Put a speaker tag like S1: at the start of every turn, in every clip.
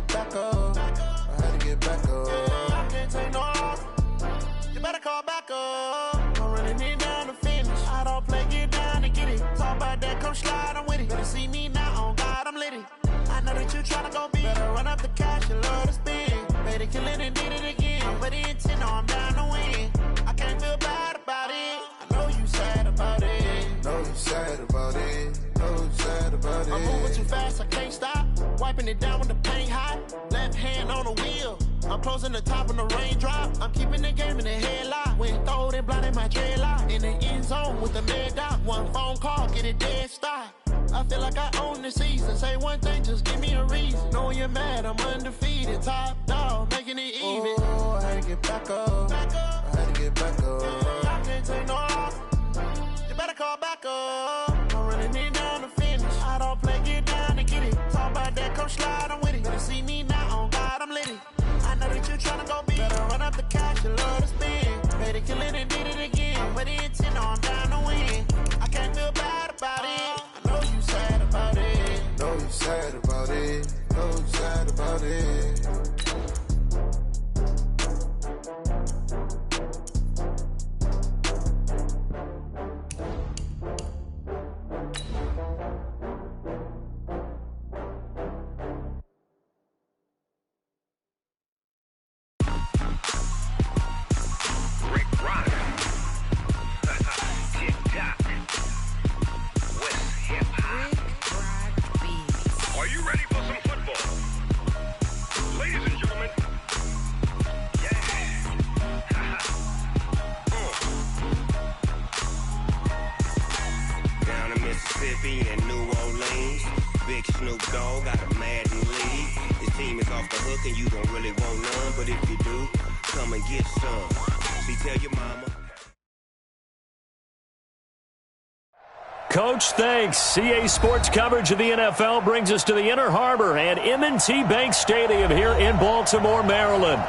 S1: get back up. I had to get back up. I can't take no loss. You better call back up. I'm running it down to finish. I don't play, get down to get it. Talk about that, come slide, I'm with it. Better see me now, on God, I'm litty. I know that you tryna go big. Better run up the cash, you love to spend. Better kill it and did it again. I'm with the intent, no, I'm down to win. I can't feel bad about it. I know you sad about it. Know you sad about it. Know you sad about it. I'm moving too fast, I can't stop. Wiping it down with the paint hot. Left hand on the wheel. I'm closing the top on the raindrop. I'm keeping the game in the headlock. When throwed and blinded my dreadlock. In the end zone with the mad dot. One phone call, get it dead stop. I feel like I own the season. Say one thing, just give me a reason. Knowing you're mad, I'm undefeated. Top dog, making it even. Oh, I had to get back up. I had to get back up. I can't take no loss. You better call back up. I'm running it down to finish. I don't play, get down to get it. Talk about that, come slide, I'm with it. Better see me now, on God, I'm litty. I know that you tryna go big. Better run up the cash, you love to spend. Better kill it and did it again. I'm with the intent, no, I'm down to win. I can't feel bad about it. I know you sad about it. Know you sad about it. Know you sad about it.
S2: And New Orleans, Big Snoop Dogg got a Madden league. His team is off the hook and you don't really want none, but if you do, come and get some. See, tell your mama.
S3: Coach, thanks. CA Sports coverage of the NFL brings us to the Inner Harbor and M&T Bank Stadium here in Baltimore, Maryland.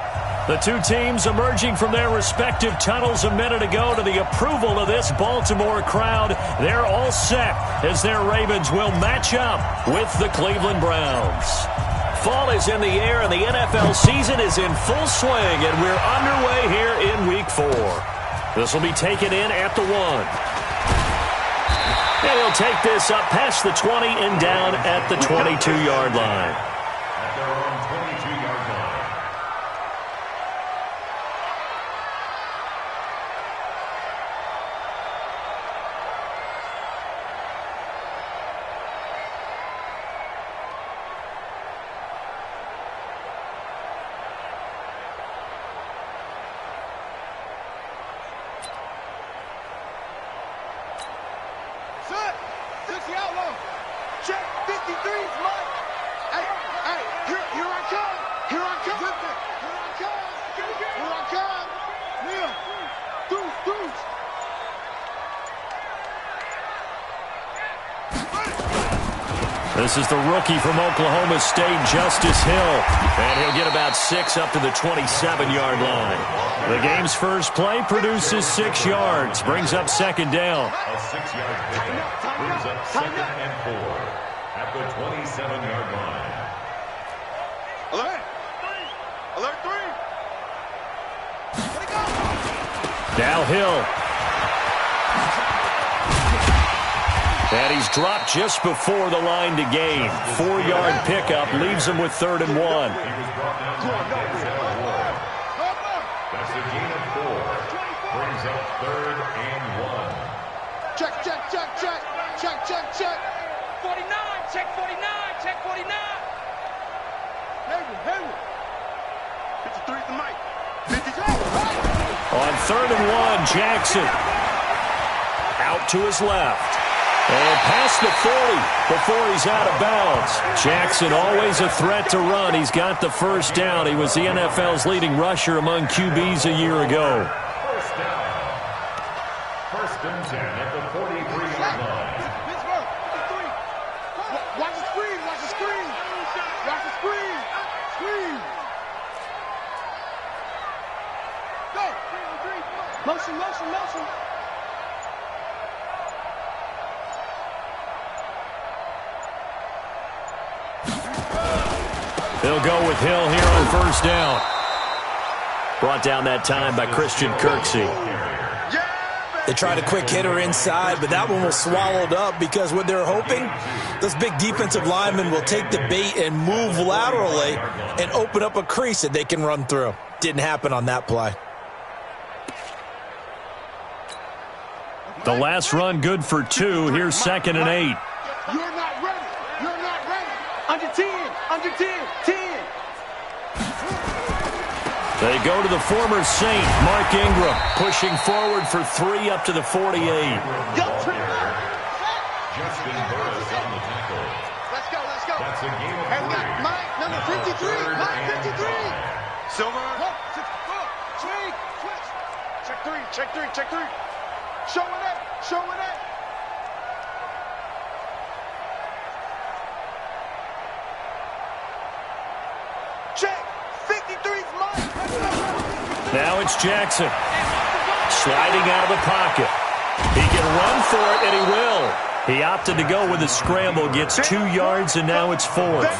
S3: The two teams emerging from their respective tunnels a minute ago to the approval of this Baltimore crowd. They're all set as their Ravens will match up with the Cleveland Browns. Fall is in the air and the NFL season is in full swing, and we're underway here in Week 4. This will be taken in at the 1. And he'll take this up past the 20 and down at the 22-yard line.
S4: At their own 22-yard line.
S3: This is the rookie from Oklahoma State, Justice Hill. And he'll get about 6 up to the 27-yard line. The game's first play produces 6 yards, brings up second down.
S4: A 6-yard pickup brings up 2nd and 4 at the 27-yard line.
S5: Alert! Alert 3!
S3: Now Hill. And he's dropped just before the line to gain. 4-yard pickup leaves him with 3rd and 1.
S4: He was brought down by Denzel Ward. That's a gain of 4. Brings up 3rd and 1.
S5: Check, check, check, check. Check, check, check.
S6: 49, check 49, check 49.
S5: Hayward. 53 at the mic. 53.
S3: On 3rd and 1, Jackson. Out to his left. And past the 40 before he's out of bounds. Jackson always a threat to run. He's got the first down. He was the NFL's leading rusher among QBs a year ago.
S4: First down. 1st and 10 at the 43-yard line.
S5: Pittsburgh, 53. Watch the screen, watch the screen. Watch the screen. Screen. Go. Motion, motion, motion.
S3: They'll go with Hill here on first down. Brought down that time by Christian Kirksey.
S7: They tried a quick hitter inside, but that one was swallowed up because what they're hoping, those big defensive linemen will take the bait and move laterally and open up a crease that they can run through. Didn't happen on that play.
S3: The last run good for 2. Here's 2nd and 8.
S5: You're not ready. You're not ready. Under 10. Under 10. 10.
S3: They go to the former Saint, Mark Ingram, pushing forward for 3 up to the 48.
S4: Justin Burris on the tackle.
S5: Let's go, let's go.
S4: That's a game of
S5: And we got
S4: 3.
S5: Mike, number 53. Mike, 53.
S6: Silver.
S5: Swing, switch. Check 3, check 3, check 3. Show it up, show it up. Check. 53's Mike.
S3: Now it's Jackson. Sliding out of the pocket. He can run for it, and he will. He opted to go with a scramble, gets 2 yards, and now it's 4th.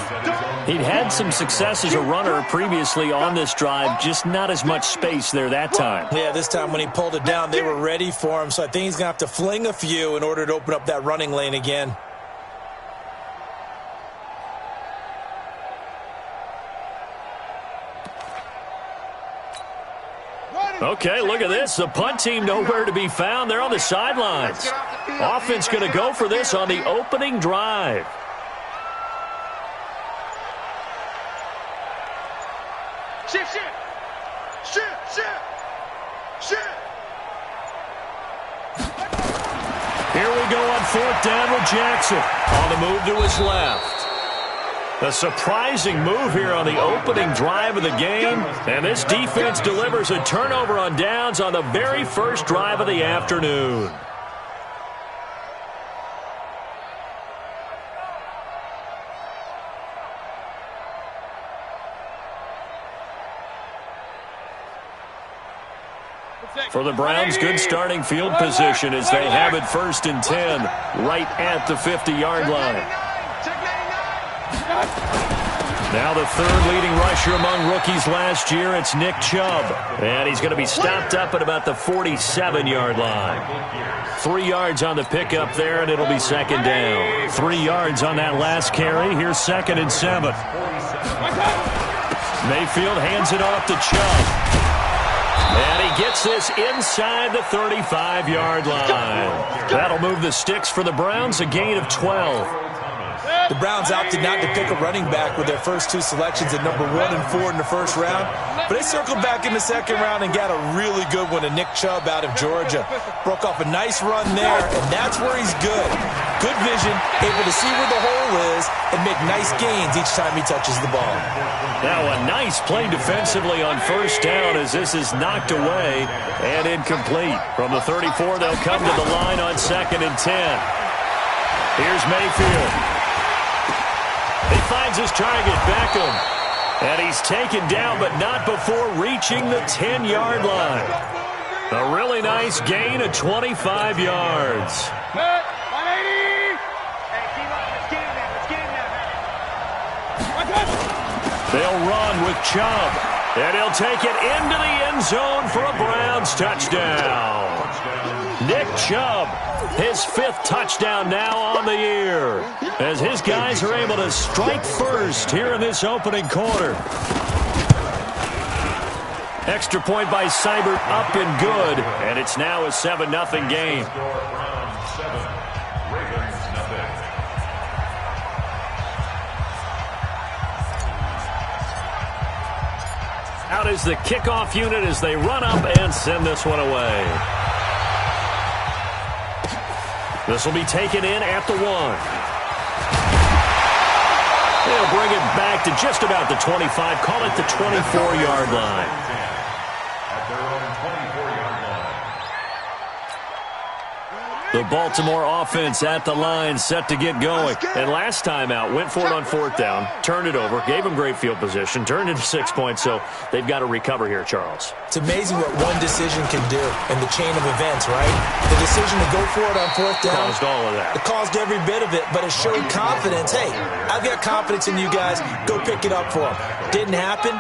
S3: He'd had some success as a runner previously on this drive, just not as much space there that time.
S7: Yeah, this time when he pulled it down, they were ready for him, so I think he's going to have to fling a few in order to open up that running lane again.
S3: Okay, look at this. The punt team nowhere to be found. They're on the sidelines. Offense going to go for this on the opening drive.
S5: Shift, shift. Shift, shift. Shift.
S3: Here we go on 4th down with Jackson. On the move to his left. A surprising move here on the opening drive of the game. And this defense delivers a turnover on downs on the very first drive of the afternoon. For the Browns, good starting field position as they have it 1st and 10 right at the 50-yard line. Now the 3rd leading rusher among rookies last year, it's Nick Chubb. And he's going to be stopped up at about the 47-yard line. 3 yards on the pickup there, and it'll be 2nd down. 3 yards on that last carry. Here's 2nd and 7. Mayfield hands it off to Chubb. And he gets this inside the 35-yard line. That'll move the sticks for the Browns, a gain of 12.
S7: The Browns opted not to pick a running back with their first 2 selections at number 1 and 4 in the first round, but they circled back in the 2nd round and got a really good one to Nick Chubb out of Georgia. Broke off a nice run there, and that's where he's good. Good vision, able to see where the hole is, and make nice gains each time he touches the ball.
S3: Now a nice play defensively on 1st down as this is knocked away and incomplete. From the 34, they'll come to the line on 2nd and 10. Here's Mayfield. He finds his target, Beckham. And he's taken down, but not before reaching the 10-yard line. A really nice gain of 25 yards. They'll run with Chubb. And he'll take it into the end zone for a Browns touchdown. Nick Chubb, his 5th touchdown now on the year, as his guys are able to strike first here in this opening quarter. Extra point by Seibert, up and good, and it's now a 7-0 game. Out is the kickoff unit as they run up and send this one away. This will be taken in at the 1. They'll bring it back to just about the 25, call it the 24-yard line.
S4: At their own 24-yard
S3: The Baltimore offense at the line, set to get going. And last time out, went for it on fourth down, turned it over, gave them great field position, turned into 6 points, so they've got to recover here, Charles.
S7: It's amazing what one decision can do in the chain of events, right? The decision to go for it on fourth down.
S3: Caused all of that.
S7: It caused every bit of it, but it showed confidence. Hey, I've got confidence in you guys. Go pick it up for them. Didn't happen.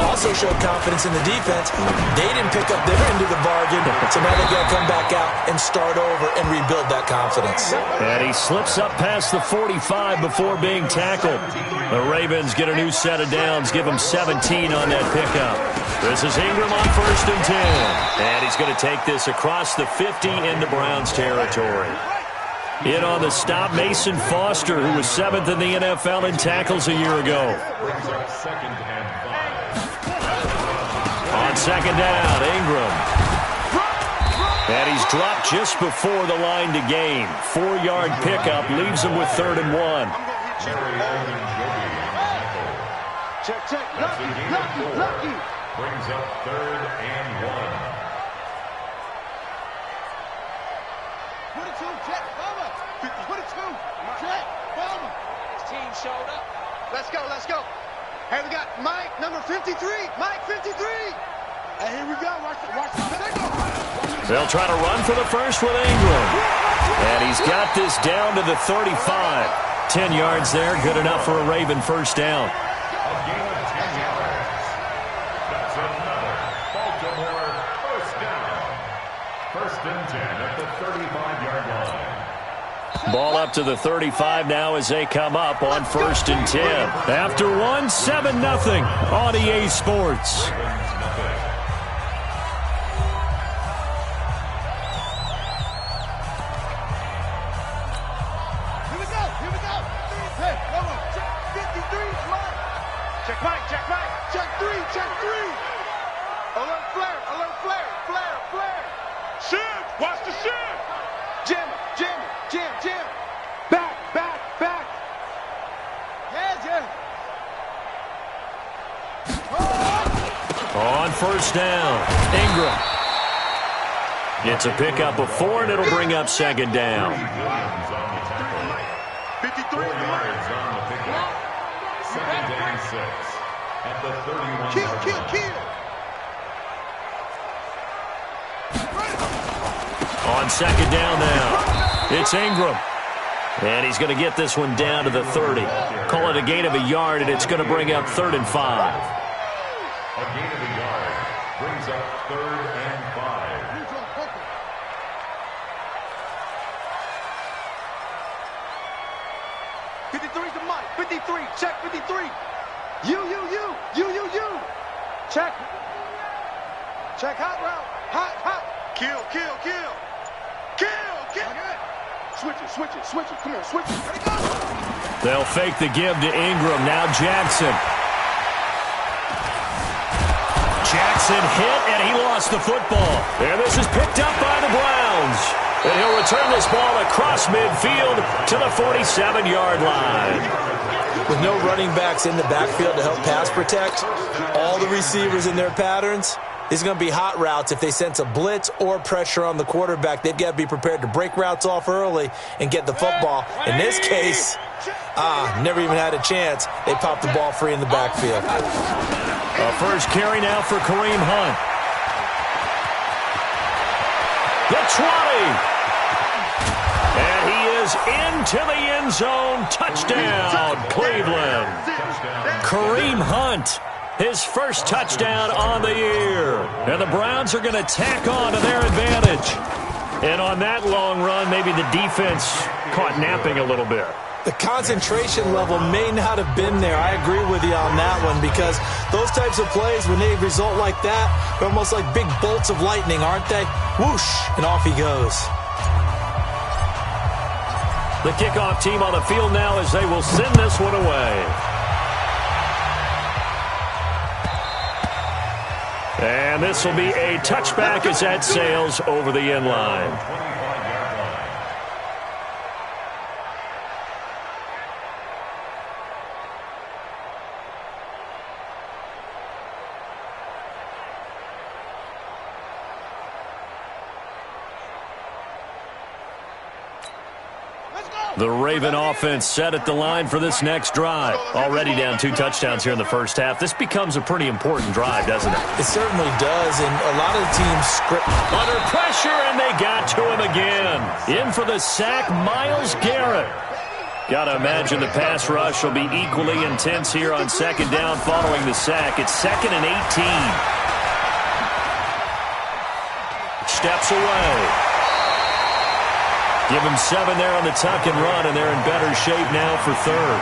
S7: Also showed confidence in the defense. They didn't pick up their end of the bargain, so now they got to come back out and start over and rebuild that confidence.
S3: And he slips up past the 45 before being tackled. The Ravens get a new set of downs, give him 17 on that pickup. This is Ingram on 1st and 10. And he's going to take this across the 50 into Browns territory. In on the stop, Mason Foster, who was 7th in the NFL in tackles a year ago. On 2nd down, Ingram. And he's dropped just before the line to gain. 4-yard pickup leaves him with 3rd and 1.
S5: Check, check. Lucky.
S4: Brings up 3rd and 1.
S5: 22, check, Bama. 22, check, Bama.
S6: His team showed up.
S5: Let's go. Hey, we got Mike, number 53. Mike, 53. And here we go. Watch the
S3: They'll try to run for the first with Ingram. And he's got this down to the 35. 10 yards there, good enough for a Raven first down.
S4: A gain of 10 yards. That's another Baltimore first down. 1st and 10 at the 35-yard line.
S3: Ball up to the 35 now as they come up on 1st and 10. After one, 7-0 on EA Sports.
S5: Check 3. Alert flare. Shift. Watch the shift. Jim. Back. Yeah.
S3: On 1st down, Ingram. It's a pickup of 4, and it'll bring up 2nd down.
S5: 53
S4: yards on the pickup. 2nd and 6 at the 31.
S5: Kill.
S3: On 2nd down now, it's Ingram. And he's going to get this one down to the 30. Call it a gain of a yard, and it's going to bring up 3rd and 5.
S4: A gain of a yard brings up 3rd and 5.
S5: 53 to Mike. 53. Check 53. You. Check hot route. Hot. Kill. Switch it. Come on, switch it. Ready, go.
S3: They'll fake the give to Ingram. Now Jackson. Jackson hit, and he lost the football. And this is picked up by the Browns. And he'll return this ball across midfield to the 47-yard line.
S7: With no running backs in the backfield to help pass protect, all the receivers in their patterns, these are going to be hot routes. If they sense a blitz or pressure on the quarterback, they've got to be prepared to break routes off early and get the football. In this case, never even had a chance. They popped the ball free in the backfield.
S3: A first carry now for Kareem Hunt. The 20. And he is into the end zone. Touchdown, Cleveland. Kareem Hunt, his first touchdown on the year. And the Browns are going to tack on to their advantage. And on that long run, maybe the defense caught napping a little bit.
S7: The concentration level may not have been there. I agree with you on that one, because those types of plays, when they result like that, they're almost like big bolts of lightning, aren't they? Whoosh, and off he goes.
S3: The kickoff team on the field now as they will send this one away. And this will be a touchback as that sails over the end line. The Raven offense set at the line for this next drive. Already down 2 touchdowns here in the first half. This becomes a pretty important drive, doesn't it?
S7: It certainly does, and a lot of the teams script.
S3: Under pressure, and they got to him again. In for the sack, Myles Garrett. Got to imagine the pass rush will be equally intense here on second down following the sack. It's 2nd and 18. Steps away. Give him 7 there on the tuck and run, and they're in better shape now for third.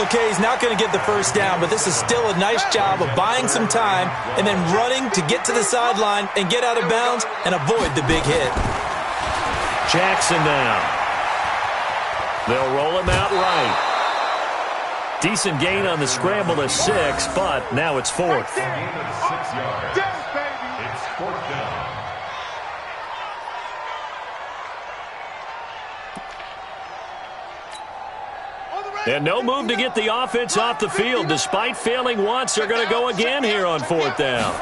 S7: Okay, he's not going to get the first down, but this is still a nice job of buying some time and then running to get to the sideline and get out of bounds and avoid the big hit.
S3: Jackson down. They'll roll him out right. Decent gain on the scramble to 6, but now it's 4th.
S4: 6 yards. It's 4th down.
S3: And no move to get the offense off the field. Despite failing once, they're going to go again here on 4th down.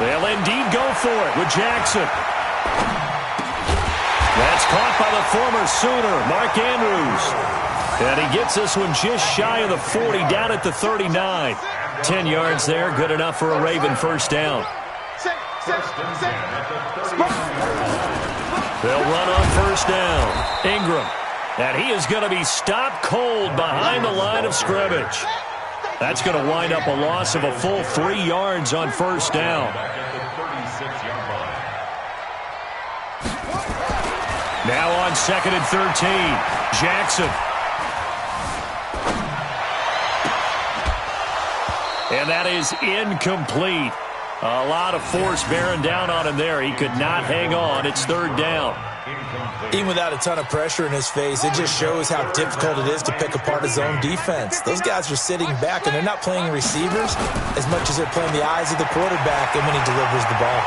S3: They'll indeed go for it with Jackson. That's caught by the former Sooner, Mark Andrews. And he gets this one just shy of the 40, down at the 39. 10 yards there, good enough for a Raven first down. They'll run on first down. Ingram. And he is going to be stopped cold behind the line of scrimmage. That's going to wind up a loss of a full 3 yards on first down. Now on 2nd and 13. Jackson. And that is incomplete. A lot of force bearing down on him there. He could not hang on. It's 3rd down.
S7: Even without a ton of pressure in his face, it just shows how difficult it is to pick apart his own defense. Those guys are sitting back, and they're not playing receivers as much as they're playing the eyes of the quarterback and when he delivers the ball.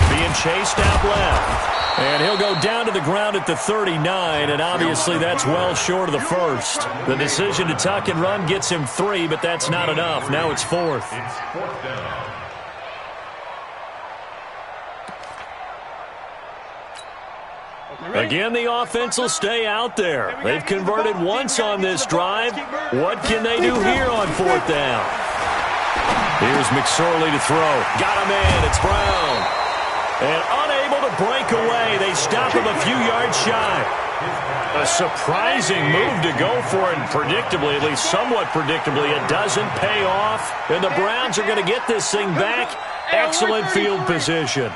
S3: Being chased out left. And he'll go down to the ground at the 39, and obviously that's well short of the first. The decision to tuck and run gets him 3, but that's not enough. Now it's 4th.
S4: It's 4th down.
S3: Again, the offense will stay out there. They've converted once on this drive. What can they do here on 4th down? Here's McSorley to throw. Got a man. It's Brown. And unable to break away. They stop him a few yards shy. A surprising move to go for it, and predictably, at least somewhat predictably, it doesn't pay off. And the Browns are going to get this thing back. Excellent field position.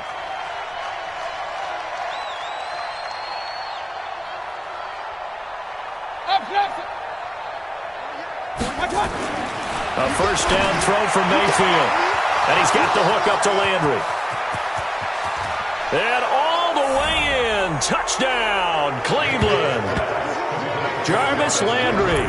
S3: A first down throw from Mayfield. And he's got the hook up to Landry. And all the way in. Touchdown, Cleveland. Jarvis Landry,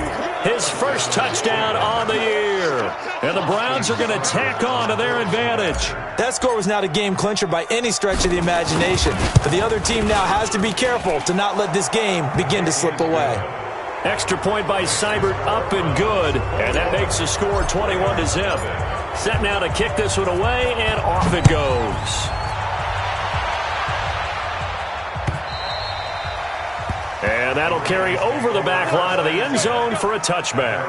S3: his first touchdown on the year. And the Browns are going to tack on to their advantage.
S7: That score was not a game clincher by any stretch of the imagination. But the other team now has to be careful to not let this game begin to slip away.
S3: Extra point by Seibert, up and good. And that makes the score 21-0. Set now to kick this one away, and off it goes. And that'll carry over the back line of the end zone for a touchback.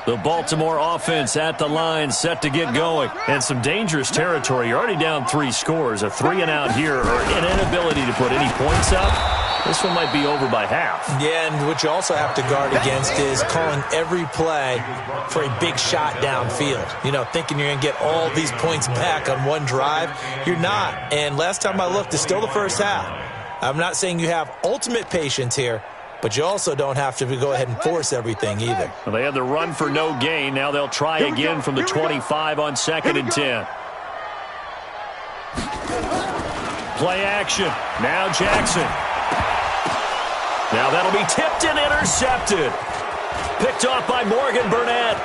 S3: The Baltimore offense at the line, set to get going. And some dangerous territory. You're already down 3 scores. A 3-and-out here, or an inability to put any points up. This one might be over by half.
S7: Yeah, and what you also have to guard against is calling every play for a big shot downfield. You know, thinking you're going to get all these points back on one drive. You're not. And last time I looked, it's still the first half. I'm not saying you have ultimate patience here, but you also don't have to go ahead and force everything either.
S3: Well, they had the run for no gain. Now they'll try again from the 25 on 2nd and 10. Play action. Now Jackson. Now that'll be tipped and intercepted. Picked off by Morgan Burnett.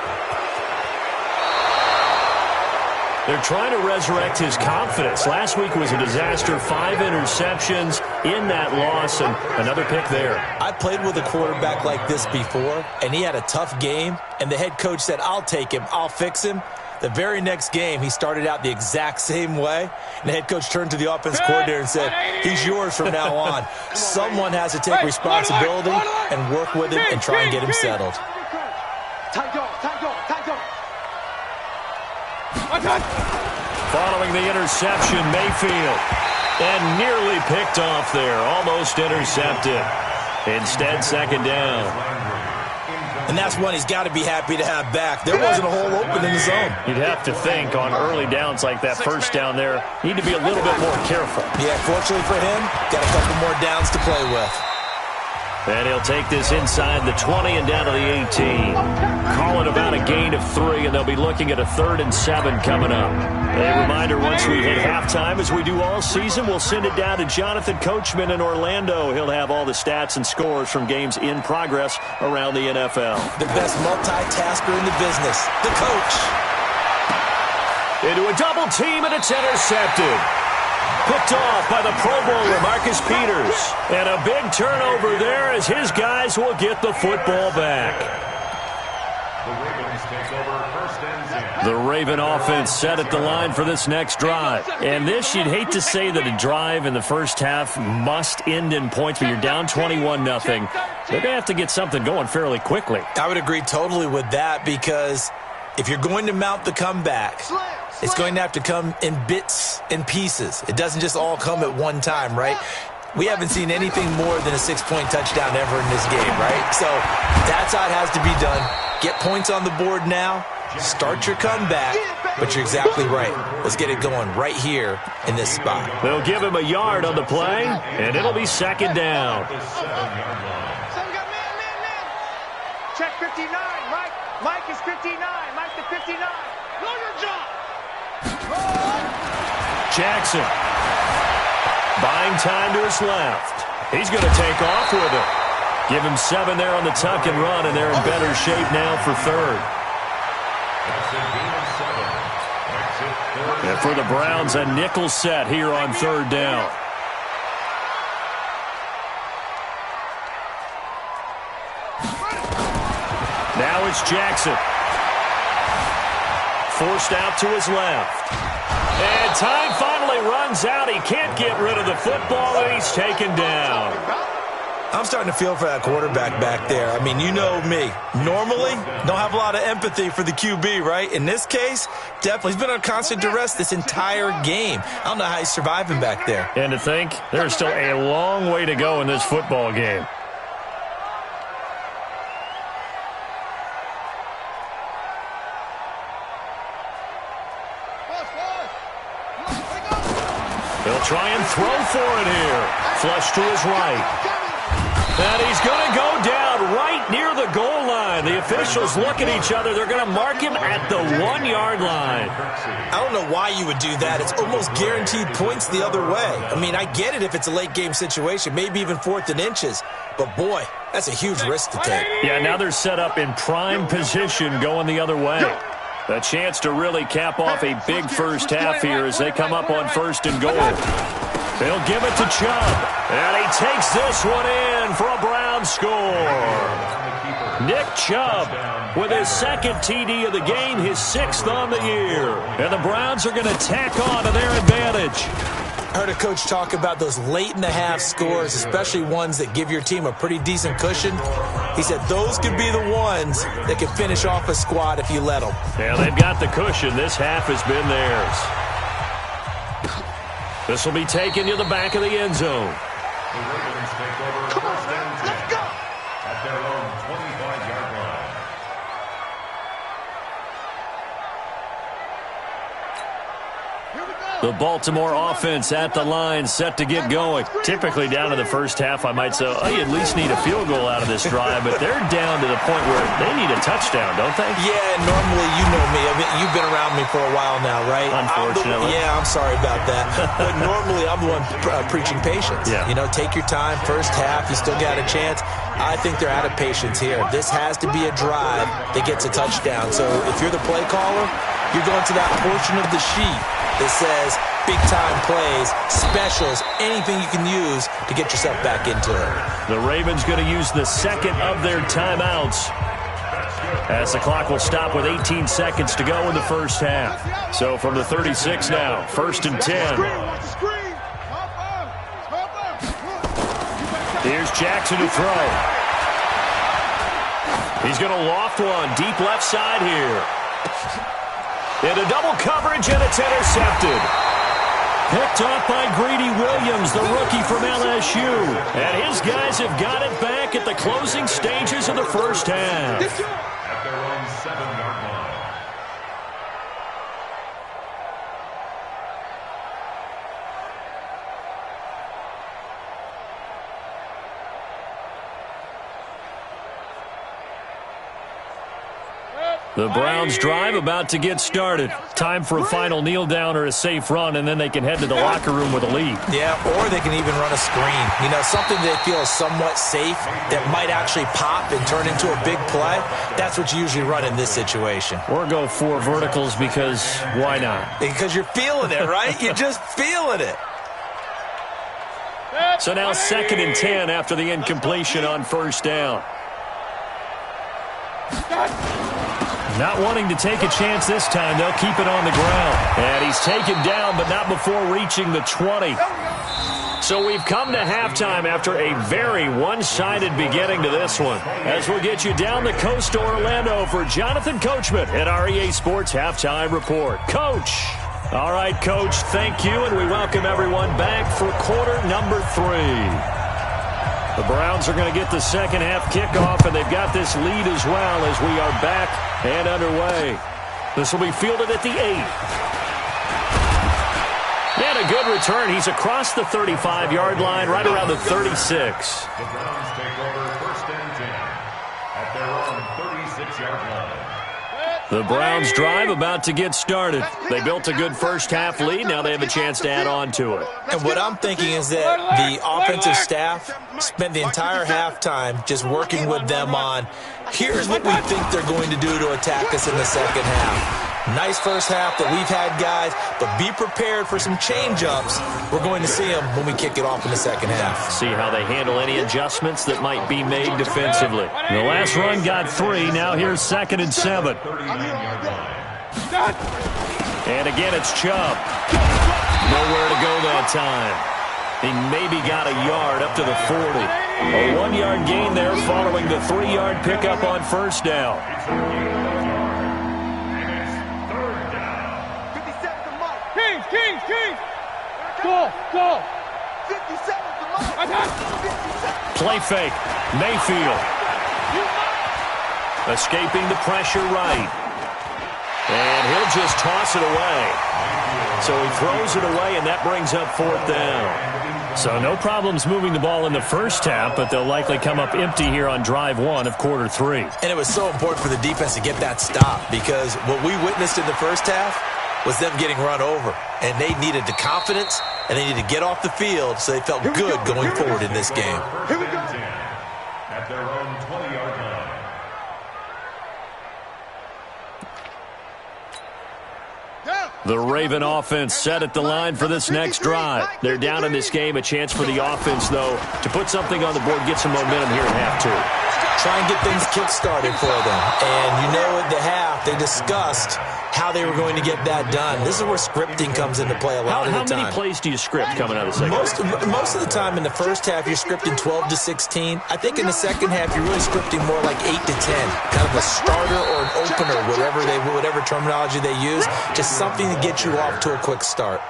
S3: They're trying to resurrect his confidence. Last week was a disaster. 5 interceptions in that loss, and another pick there.
S7: I played with a quarterback like this before, and he had a tough game, and the head coach said, I'll take him, I'll fix him. The very next game, he started out the exact same way. And the head coach turned to the offense coordinator and said, he's yours from now on. Someone has to take responsibility and work with him and try and get him settled.
S3: Following the interception, Mayfield. And nearly picked off there. Almost intercepted. Instead, second down.
S7: And that's one he's got to be happy to have back. There wasn't a hole open in the zone.
S3: You'd have to think on early downs like that first down there, need to be a little bit more careful.
S7: Yeah, fortunately for him, got a couple more downs to play with.
S3: And he'll take this inside the 20 and down to the 18. Call it about a gain of 3, and they'll be looking at a 3rd and 7 coming up. A reminder, once we hit halftime, as we do all season, we'll send it down to Jonathan Coachman in Orlando. He'll have all the stats and scores from games in progress around the NFL.
S7: The best multitasker in the business, the coach.
S3: Into a double team, and it's intercepted. Picked off by the Pro Bowler, Marcus Peters. And a big turnover there as his guys will get the football back.
S4: The Ravens take over 1st and 10.
S3: The Raven offense set at the line for this next drive. And this, you'd hate to say that a drive in the first half must end in points, but you're down 21-0. They're going to have to get something going fairly quickly.
S7: I would agree totally with that, because if you're going to mount the comeback, it's going to have to come in bits and pieces. It doesn't just all come at one time, right? We haven't seen anything more than a 6-point touchdown ever in this game, right? So that's how it has to be done. Get points on the board now. Start your comeback. But you're exactly right. Let's get it going right here in this spot.
S3: They'll give him a yard on the play, and it'll be second down.
S6: Check 59. Mike is 59. Mike to 59. Know your job.
S3: Jackson. Buying time to his left. He's going to take off with it. Give him 7 there on the tuck and run, and they're in better shape now for 3rd. And for the Browns, a nickel set here on 3rd down. Now it's Jackson. Forced out to his left. And time finally runs out. He can't get rid of the football, and he's taken down.
S7: I'm starting to feel for that quarterback back there. I mean, you know me. Normally, don't have a lot of empathy for the QB, right? In this case, definitely. He's been on constant duress this entire game. I don't know how he's surviving back there.
S3: And to think, there's still a long way to go in this football game. He'll try and throw for it here. Flush to his right. And he's going to go down right near the goal line. The officials look at each other. They're going to mark him at the 1-yard line.
S7: I don't know why you would do that. It's almost guaranteed points the other way. I mean, I get it if it's a late game situation, maybe even 4th and inches. But, boy, that's a huge risk to take.
S3: Yeah, now they're set up in prime position going the other way. A chance to really cap off a big first half here as they come up on 1st and goal. They'll give it to Chubb. And he takes this one in for a Brown score. Nick Chubb with his 2nd TD of the game, his 6th on the year. And the Browns are going to tack on to their advantage.
S7: I heard a coach talk about those late-in-the-half scores, especially ones that give your team a pretty decent cushion. He said those could be the ones that can finish off a squad if you let them.
S3: Yeah, they've got the cushion. This half has been theirs. This will be taken to the back of the end zone.
S4: The Ravens take over 1st and 10 at their own 25-yard line.
S3: The Baltimore offense at the line, set to get going. Typically down to the first half, I might say, oh, you at least need a field goal out of this drive, but they're down to the point where they need a touchdown, don't they?
S7: Yeah, normally, you know me. I mean, you've been around me for a while now, right?
S3: Unfortunately.
S7: I'm sorry about that. But normally, I'm the one preaching patience.
S3: Yeah.
S7: You know, take your time. First half, you still got a chance. I think they're out of patience here. This has to be a drive that gets a touchdown. So if you're the play caller, you're going to that portion of the sheet that says big-time plays, specials, anything you can use to get yourself back into it.
S3: The Ravens going to use the 2nd of their timeouts. as the clock will stop with 18 seconds to go in the first half. So from the 36 now, 1st and 10. Here's Jackson to throw. He's going to loft one deep left side here. Into double coverage, and it's intercepted. Picked off by Greedy Williams, the rookie from LSU. And his guys have got it back at the closing stages of the first half.
S4: At their own 7-yard line.
S3: The Browns drive about to get started. Time for a final kneel down or a safe run, and then they can head to the locker room with a lead.
S7: Yeah, or they can even run a screen. You know, something they feel is somewhat safe that might actually pop and turn into a big play. That's what you usually run in this situation.
S3: Or go 4 verticals because why not?
S7: Because you're feeling it, right? You're just feeling it.
S3: So now 2nd and 10 after the incompletion on 1st down. Not wanting to take a chance this time, they'll keep it on the ground. And he's taken down, but not before reaching the 20. So we've come to halftime after a very one-sided beginning to this one. As we'll get you down the coast to Orlando for Jonathan Coachman at our EA Sports Halftime Report. Coach. All right, Coach, thank you, and we welcome everyone back for quarter number 3. The Browns are going to get the second half kickoff, and they've got this lead as well as we are back and underway. This will be fielded at the 8. And a good return. He's across the 35-yard line, right around the 36.
S4: The Browns take over 1st and 10 at their own 36-yard line.
S3: The Browns drive about to get started. They built a good first half lead. Now they have a chance to add on to it.
S7: And what I'm thinking is that the offensive staff spent the entire halftime just working with them on, here's what we think they're going to do to attack us in the second half. Nice first half that we've had, guys, but be prepared for some change-ups. We're going to see them when we kick it off in the second half.
S3: See how they handle any adjustments that might be made defensively. The last run got 3. Now here's 2nd and 7. And again, it's Chubb. Nowhere to go that time. He maybe got a yard up to the 40. A 1-yard gain there following the 3-yard pickup on 1st down.
S6: Kings! Go!
S5: 57 to Mike!
S3: Play fake. Mayfield. Escaping the pressure right. And he'll just toss it away. So he throws it away, and that brings up 4th down. So no problems moving the ball in the first half, but they'll likely come up empty here on drive 1 of quarter 3.
S7: And it was so important for the defense to get that stop, because what we witnessed in the first half was them getting run over. And they needed the confidence, and they needed to get off the field so they felt good going forward in this game.
S5: Here we go.
S4: At their own 20-yard line.
S3: The Raven offense set at the line for this next drive. They're down in this game. A chance for the offense, though, to put something on the board, get some momentum here at half 2.
S7: Try and get things kick-started for them. And you know at the half, they discussed how they were going to get that done. This is where scripting comes into play a lot of the time.
S3: How many plays do you script coming out of the second half?
S7: Most of the time in the first half, you're scripting 12 to 16. I think in the second half, you're really scripting more like 8 to 10. Kind of a starter or an opener, whatever terminology they use. Just something to get you off to a quick start.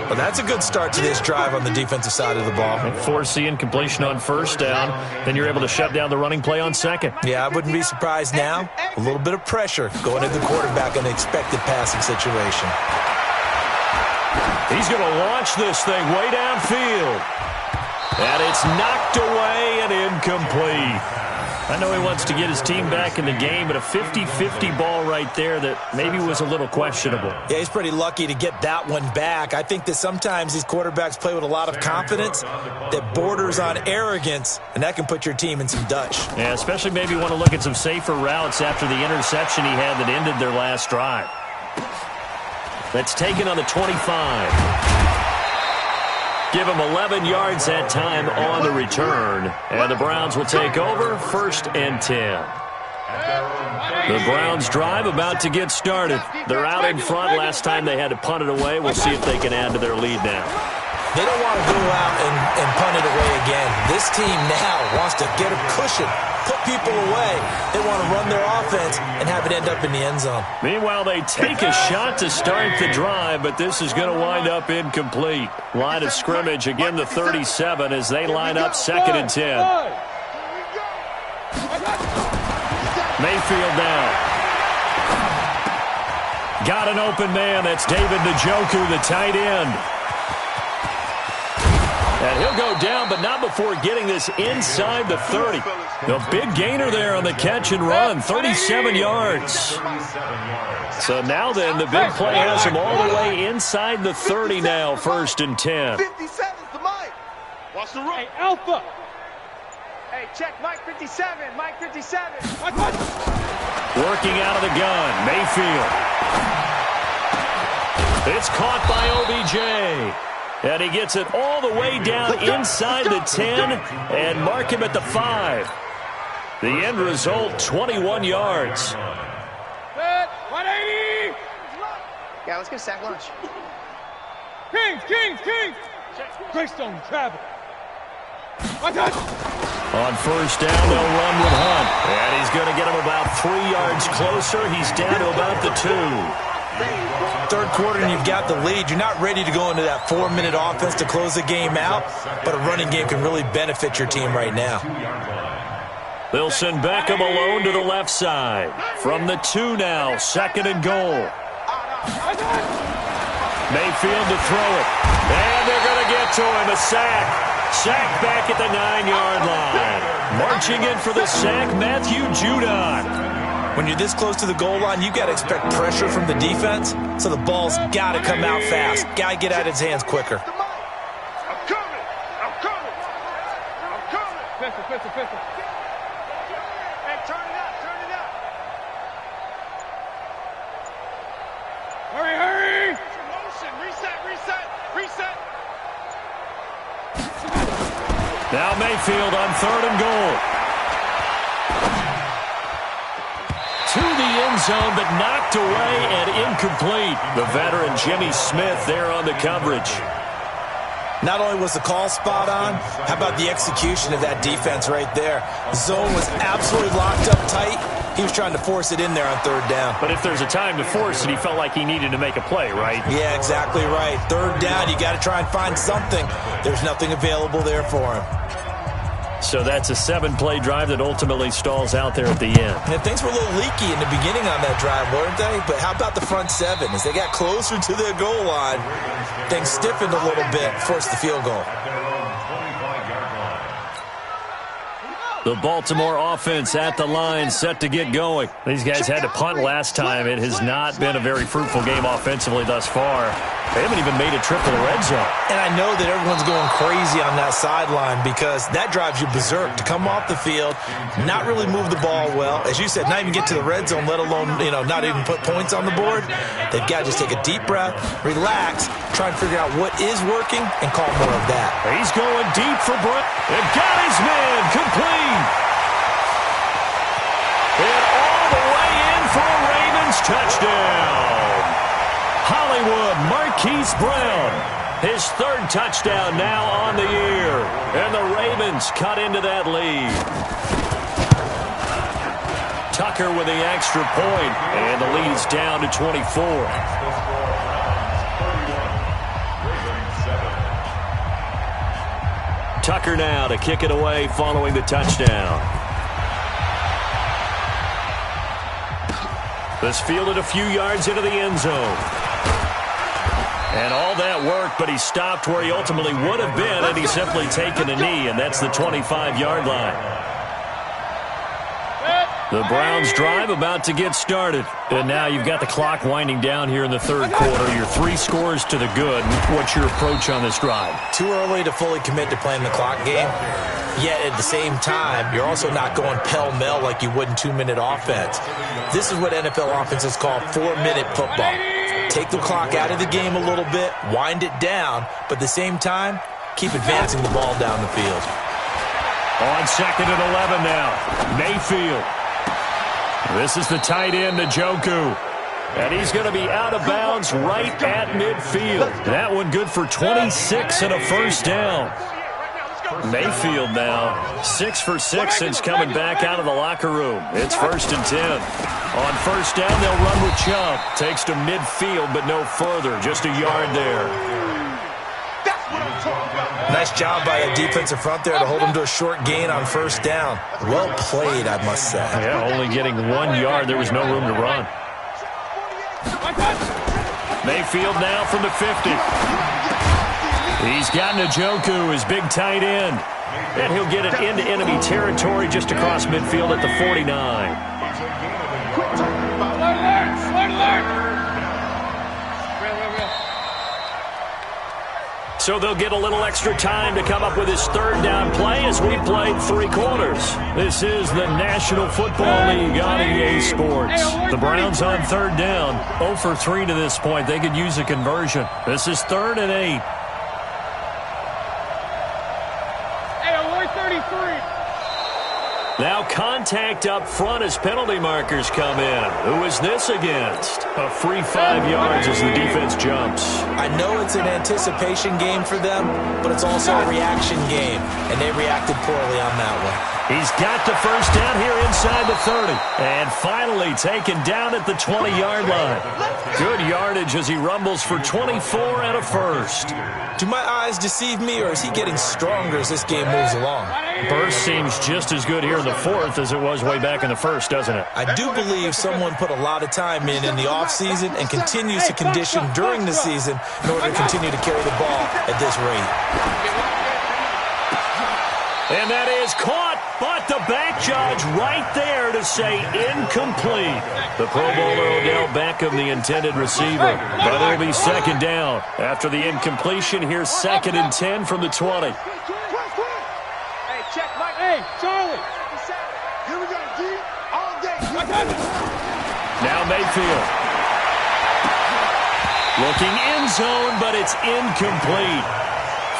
S7: But that's a good start to this drive on the defensive side of the ball.
S3: Force the incompletion on 1st down. Then you're able to shut down the running play on 2nd.
S7: Yeah, I wouldn't be surprised now. A little bit of pressure going at the quarterback in an expected passing situation.
S3: He's going to launch this thing way downfield. And it's knocked away and incomplete. I know he wants to get his team back in the game, but a 50-50 ball right there that maybe was a little questionable.
S7: Yeah, he's pretty lucky to get that one back. I think that sometimes these quarterbacks play with a lot of confidence that borders on arrogance, and that can put your team in some Dutch.
S3: Yeah, especially maybe want to look at some safer routes after the interception he had that ended their last drive. That's taken on the 25. Give him 11 yards that time on the return. And the Browns will take over 1st and 10. The Browns drive about to get started. They're out in front. Last time they had to punt it away. We'll see if they can add to their lead now.
S7: They don't want to go out and punt it away again. This team now wants to get a cushion, put people away. They want to run their offense and have it end up in the end zone.
S3: Meanwhile, they take a shot to start the drive, but this is going to wind up incomplete. Line of scrimmage, again the 37 as they line up 2nd and 10. Mayfield now. Got an open man. That's David Njoku, the tight end. And he'll go down, but not before getting this inside the 30. The big gainer there on the catch and run, 37 yards. So now then, the big play has him all the way inside the 30 now, 1st and 10.
S5: 57's the Mike. Watch the run.
S6: Hey, Alpha. Hey, check Mike 57. Mike 57.
S3: Working out of the gun, Mayfield. It's caught by OBJ. And he gets it all the way down inside the 10 and mark him at the 5. The end result, 21 yards.
S6: 180.
S8: Yeah, let's go sack lunch.
S6: Kings. Greystone travel.
S3: On 1st down, they'll run with Hunt. And he's going to get him about 3 yards closer. He's down to about the 2.
S7: 3rd quarter and you've got the lead. You're not ready to go into that 4-minute offense to close the game out, but a running game can really benefit your team right now.
S3: They'll send Beckham alone to the left side. From the 2 now, 2nd and goal. Mayfield to throw it. And they're going to get to him, a sack. Sack back at the 9-yard line. Marching in for the sack, Matthew Judon.
S7: When you're this close to the goal line, you got to expect pressure from the defense, so the ball's got to come out fast. Got to get out of his hands quicker.
S5: I'm coming.
S6: Pistol. Hey, turn it up. Hurry.
S5: Motion. Reset.
S3: Now Mayfield on 3rd and goal. To the end zone, but knocked away and incomplete. The veteran Jimmy Smith there on the coverage.
S7: Not only was the call spot on, how about the execution of that defense right there? The zone was absolutely locked up tight. He was trying to force it in there on 3rd down.
S3: But if there's a time to force it, he felt like he needed to make a play, right?
S7: Yeah, exactly right. 3rd down, you got to try and find something. There's nothing available there for him.
S3: So that's a 7-play drive that ultimately stalls out there at the end.
S7: And things were a little leaky in the beginning on that drive, weren't they? But how about the front 7? As they got closer to their goal line, things stiffened a little bit, forced the field goal.
S3: The Baltimore offense at the line, set to get going. These guys had to punt last time. It has not been a very fruitful game offensively thus far. They haven't even made a trip to the red zone.
S7: And I know that everyone's going crazy on that sideline because that drives you berserk to come off the field, not really move the ball well. As you said, not even get to the red zone, let alone, not even put points on the board. They've got to just take a deep breath, relax, try and figure out what is working, and call more of that.
S3: He's going deep for Brett. And got his man complete. And all the way in for a Ravens touchdown. Hollywood Marquise Brown, his 3rd touchdown now on the year. And the Ravens cut into that lead. Tucker with the extra point, and the lead's down to 24. Tucker now to kick it away following the touchdown. This fielded a few yards into the end zone. And all that work, but he stopped where he ultimately would have been, and he's simply taken a knee, and that's the 25-yard line. The Browns drive about to get started. And now you've got the clock winding down here in the 3rd quarter. You're 3 scores to the good. What's your approach on this drive?
S7: Too early to fully commit to playing the clock game. Yet at the same time, you're also not going pell-mell like you would in 2-minute offense. This is what NFL offenses call 4-minute football. Take the clock out of the game a little bit, wind it down, but at the same time, keep advancing the ball down the field.
S3: On 2nd and 11 now, Mayfield. This is the tight end, Njoku. And he's going to be out of bounds right at midfield. That one good for 26 and a first down. Mayfield now 6 for 6 since coming back out of the locker room. It's 1st and 10. On first down, they'll run with Chubb. Takes to midfield, but no further. Just a yard there.
S7: Nice job by the defensive front there to hold him to a short gain on first down. Well played, I must say.
S3: Yeah, only getting 1 yard. There was no room to run. Mayfield now from the 50. He's got Njoku, his big tight end. And he'll get it into enemy territory just across midfield at the 49. So they'll get a little extra time to come up with his third down play as we played 3 quarters. This is the National Football League on EA Sports. The Browns on third down, 0 for 3 to this point. They could use a conversion. This is 3rd and 8. Now contact up front as penalty markers come in. Who is this against? A free 5 yards as the defense jumps.
S7: I know it's an anticipation game for them, but it's also a reaction game, and they reacted poorly on that one.
S3: He's got the first down here inside the 30. And finally taken down at the 20-yard line. Good yardage as he rumbles for 24 and a first.
S7: Do my eyes deceive me, or is he getting stronger as this game moves along?
S3: Burst seems just as good here in the 4th as it was way back in the 1st, doesn't it?
S7: I do believe someone put a lot of time in the offseason and continues to condition during the season in order to continue to carry the ball at this rate.
S3: And that is caught, but the back judge right there to say incomplete. The Pro Bowler Odell Beckham, the intended receiver. But it'll be second down. After the incompletion, here's 2nd and 10 from the 20.
S6: Hey, check, Mike. Hey, Charlie.
S5: Here we go, D. All day.
S3: Now Mayfield. Looking end zone, but it's incomplete.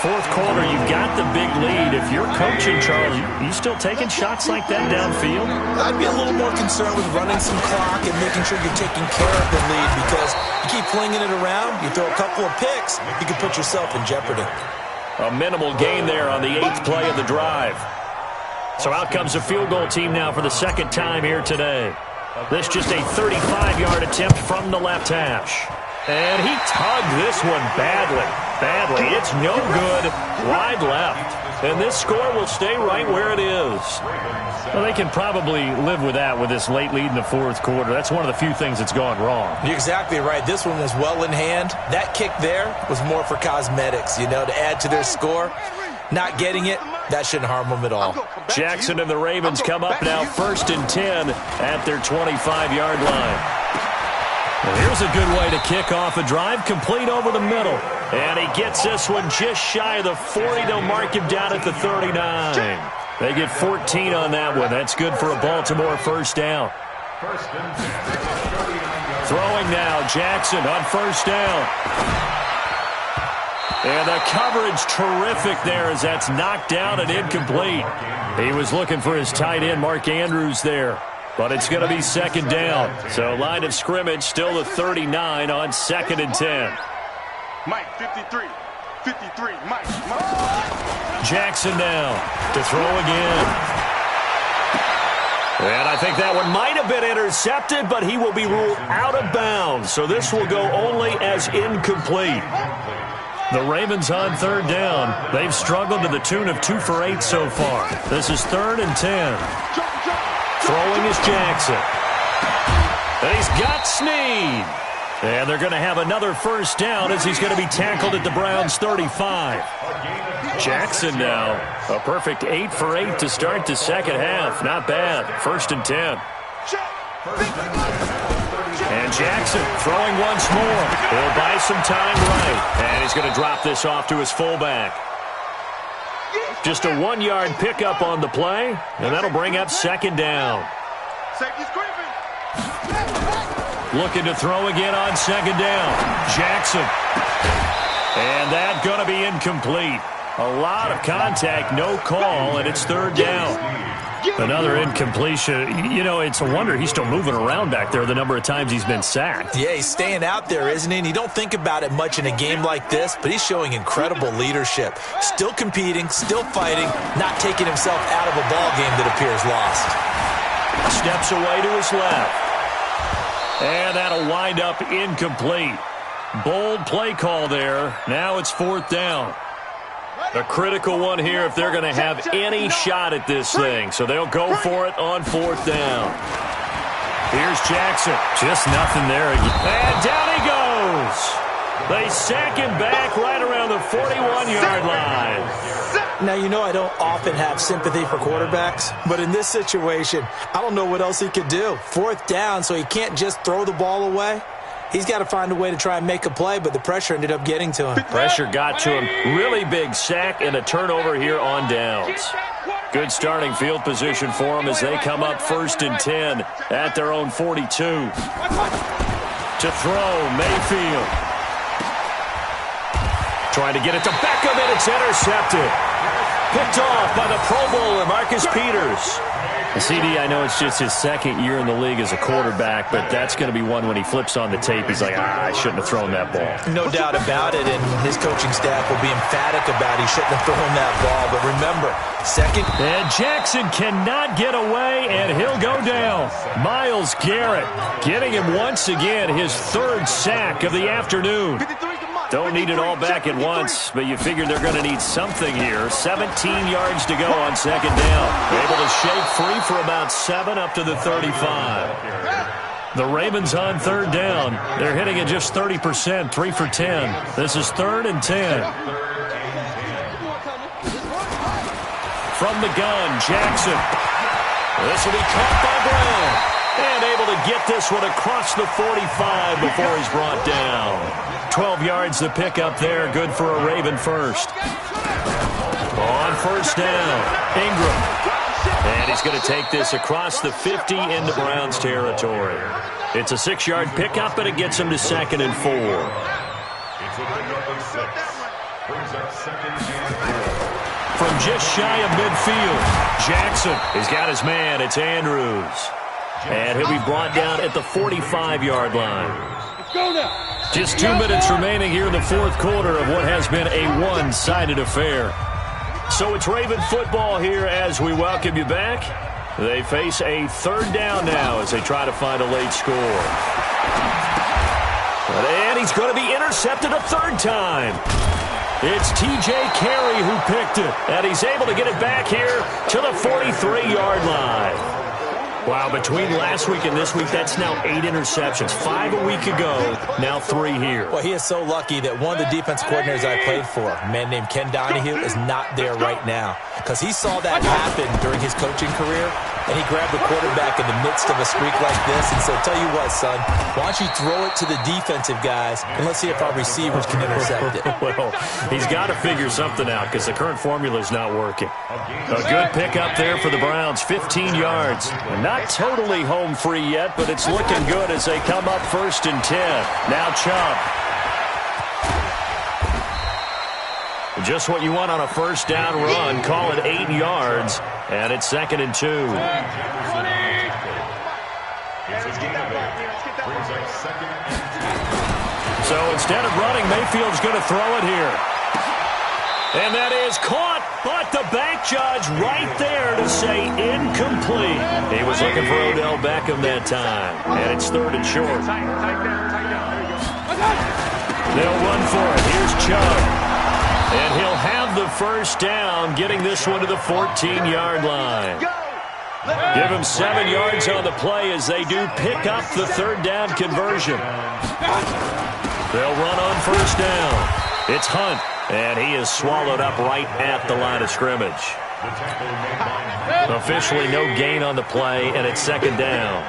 S3: 4th quarter, you've got the big lead. If you're coaching, Charlie, you still taking shots like that downfield?
S7: I'd be a little more concerned with running some clock and making sure you're taking care of the lead, because you keep flinging it around, you throw a couple of picks, you can put yourself in jeopardy.
S3: A minimal gain there on the 8th play of the drive. So out comes a field goal team now for the 2nd time here today. This just a 35-yard attempt from the left hash. And he tugged this one badly. It's no good. Wide left. And this score will stay right where it is. Well, they can probably live with that with this late lead in the 4th quarter. That's one of the few things that's gone wrong.
S7: You're exactly right. This one was well in hand. That kick there was more for cosmetics, to add to their score. Not getting it, that shouldn't harm them at all.
S3: Jackson and the Ravens come up now 1st and 10 at their 25-yard line. Well, here's a good way to kick off a drive, complete over the middle. And he gets this one just shy of the 40. They'll mark him down at the 39. They get 14 on that one. That's good for a Baltimore first down. Throwing now, Jackson on first down. And the coverage terrific there as that's knocked down and incomplete. He was looking for his tight end, Mark Andrews, there. But it's going to be 2nd down. So line of scrimmage still the 39 on 2nd and 10.
S5: Mike, 53. 53, Mike.
S3: Jackson now to throw again. And I think that one might have been intercepted, but he will be ruled out of bounds. So this will go only as incomplete. The Ravens on 3rd down. They've struggled to the tune of 2 for 8 so far. This is 3rd and 10. Throwing is Jackson. And he's got Snead. And they're going to have another first down as he's going to be tackled at the Browns' 35. Jackson now, a perfect 8 for 8 to start the second half. Not bad. 1st and 10. And Jackson throwing once more. He'll buy some time right. And he's going to drop this off to his fullback. Just a 1-yard pickup on the play, and that'll bring up 2nd down. Looking to throw again on 2nd down. Jackson. And that's going to be incomplete. A lot of contact, no call, and it's 3rd down. Another incompletion. You know, it's a wonder he's still moving around back there the number of times he's been sacked.
S7: Yeah, he's staying out there, isn't he? And you don't think about it much in a game like this, but he's showing incredible leadership. Still competing, still fighting, not taking himself out of a ball game that appears lost.
S3: Steps away to his left. And that'll wind up incomplete. Bold play call there. Now it's 4th down. A critical one here if they're going to have any shot at this thing. So they'll go for it on 4th down. Here's Jackson. Just nothing there. And down he goes. They sack him back right around the 41-yard line.
S7: Now, you know I don't often have sympathy for quarterbacks, but in this situation, I don't know what else he could do. 4th down, so he can't just throw the ball away. He's got to find a way to try and make a play, but the pressure ended up getting to him.
S3: Pressure got to him. Really big sack and a turnover here on downs. Good starting field position for them as they come up 1st and 10 at their own 42. To throw, Mayfield. Trying to get it to Beckham, and it's intercepted. Picked off by the Pro Bowler, Marcus Peters. CD, I know it's just his 2nd year in the league as a quarterback, but that's going to be one when he flips on the tape. He's like, I shouldn't have thrown that ball.
S7: No doubt about it, and his coaching staff will be emphatic about he shouldn't have thrown that ball. But remember, 2nd.
S3: And Jackson cannot get away, and he'll go down. Myles Garrett getting him once again, his 3rd sack of the afternoon. Don't need it all back at once, but you figure they're going to need something here. 17 yards to go on 2nd down. Able to shake free for about 7 up to the 35. The Ravens on 3rd down. They're hitting at just 30%, 3 for 10. This is 3rd and 10. From the gun, Jackson. This will be caught by Brown. And able to get this one across the 45 before he's brought down. 12 yards to pick up there. Good for a Raven first. On 1st down, Ingram. And he's going to take this across the 50 into Browns territory. It's a 6-yard pickup, and it gets him to 2nd and 4.
S4: It's a pickup of 6. Brings up 2nd and 4.
S3: From just shy of midfield, Jackson. He's got his man. It's Andrews. And he'll be brought down at the 45-yard line. Just 2 minutes remaining here in the 4th quarter of what has been a one-sided affair. So it's Raven football here as we welcome you back. They face a 3rd down now as they try to find a late score. And he's going to be intercepted a 3rd time. It's T.J. Carey who picked it, and he's able to get it back here to the 43-yard line. Wow, between last week and this week, that's now 8 interceptions. 5 a week ago, now 3 here.
S7: Well, he is so lucky that one of the defense coordinators I played for, a man named Ken Donahue, is not there right now. Because he saw that happen during his coaching career, and he grabbed the quarterback in the midst of a streak like this and said, tell you what, son, why don't you throw it to the defensive guys, and let's see if our receivers can intercept it.
S3: Well, he's got to figure something out because the current formula is not working. A good pickup there for the Browns, 15 yards. Not totally home free yet, but it's looking good as they come up 1st and 10. Now Chubb. Just what you want on a 1st down run. Call it 8 yards, and it's 2nd and 2. So instead of running, Mayfield's going to throw it here. And that is caught, but the bank judge right there to say incomplete. He was looking for Odell Beckham that time, and it's 3rd and short. They'll run for it. Here's Chubb. And he'll have the 1st down, getting this one to the 14-yard line. Give him 7 yards on the play as they do pick up the 3rd down conversion. They'll run on 1st down. It's Hunt, and he is swallowed up right at the line of scrimmage. Officially no gain on the play, and it's 2nd down.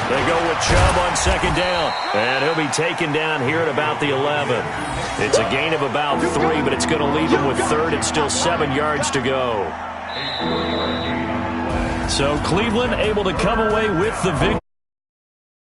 S3: They go with Chubb on 2nd down, and he'll be taken down here at about the 11. It's a gain of about 3, but it's going to leave him with 3rd and still 7 yards to go. So Cleveland able to come away with the victory.